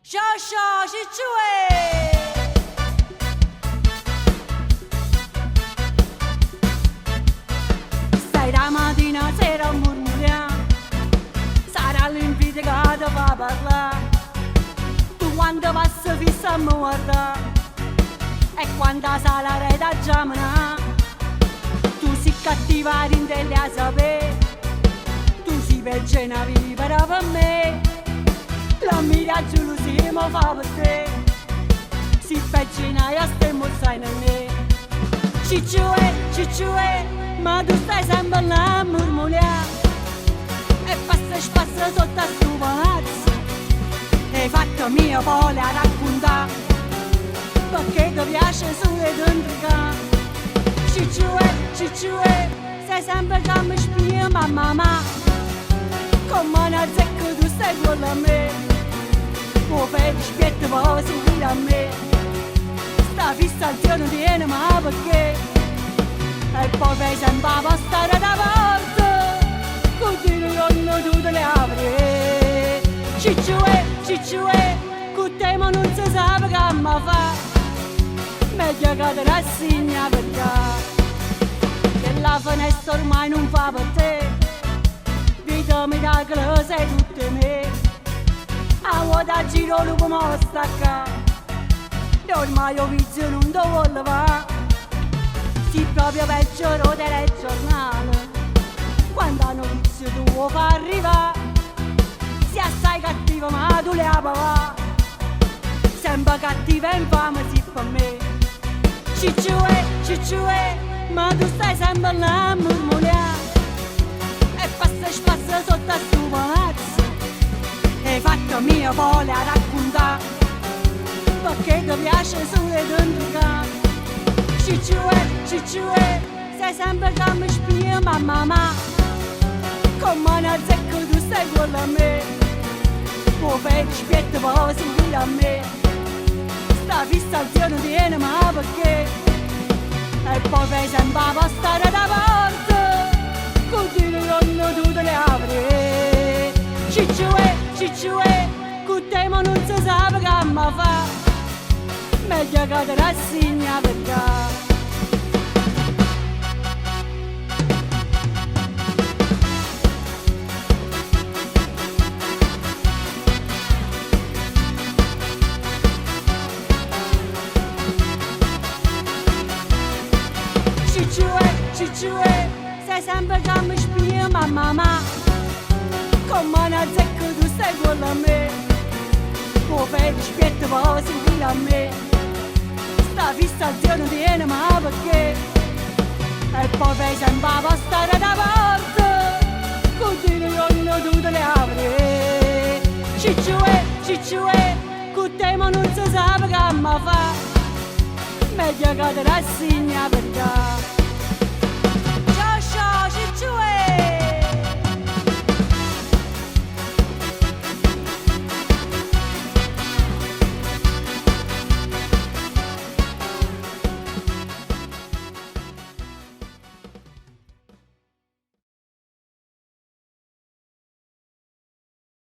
Shasha, Shichue! Stai la mattina sera a murmurare, sarà l'invitata va a parlare. Tu quando passi fissa a mi guardare, e quando sala rete a giamana, tu sei cattiva rindelle a sapere, tu sei peggio vivere per me. La mia gelosia mi fa per te, si peggina e stiamo sai in me. Cicciue, ma tu stai sempre là a murmurare, e passa sotto a sto palazzo, e fatto mio pole a raccontare, perché ti piace solo d'intrigare. Cicciue, sei sempre che mi spia mamma, come una zecca tu stai con me. Mo fai rispetto per seguire a me, sta fissazione tiene ma perché? E poi fai sempre a passare da parte, continui ognuno tutte le apre. Cicciue, con te ma non si sa che mi fa, meglio che te rassegna perché, che la finestra ormai non fa per te, vita miracolo sei tutte me. A vuota giro lo come stacca, ormai io vizio non ti voglio va. Si proprio peggio rotare il giornale, quando hanno vizio tu vuoi far arrivare. Si assai cattivo ma tu le apava, sempre cattiva e infame si per me. Cicciue, ma tu stai sempre là a murmurare, e passa sotto a sto palazzo, hai fatto mio vole a raccontare, perché ti piace solo d'intrigare. Cicciue, sei sempre che mi spia mamma, come una zecca tu stai con me. Mo fai rispetto per seguire a me, sta fissazione tiene ma perché? E poi fai sempre a passare da parte, continui ognuno tutte le apre. Cicciue, con te ma non si sa che mi fa, meglio che te rassegna perché. Cicciue, sei sempre che mi spia mamma, come una zecca tu stai con me. Mo fai rispetto per seguire a me, sta fissazione tiene ma perché? E poi fai sempre a passare da parte, continui ognuno tutte le apre. Cicciue, con te ma non si sa che mi fa, meglio che te rassegna perché.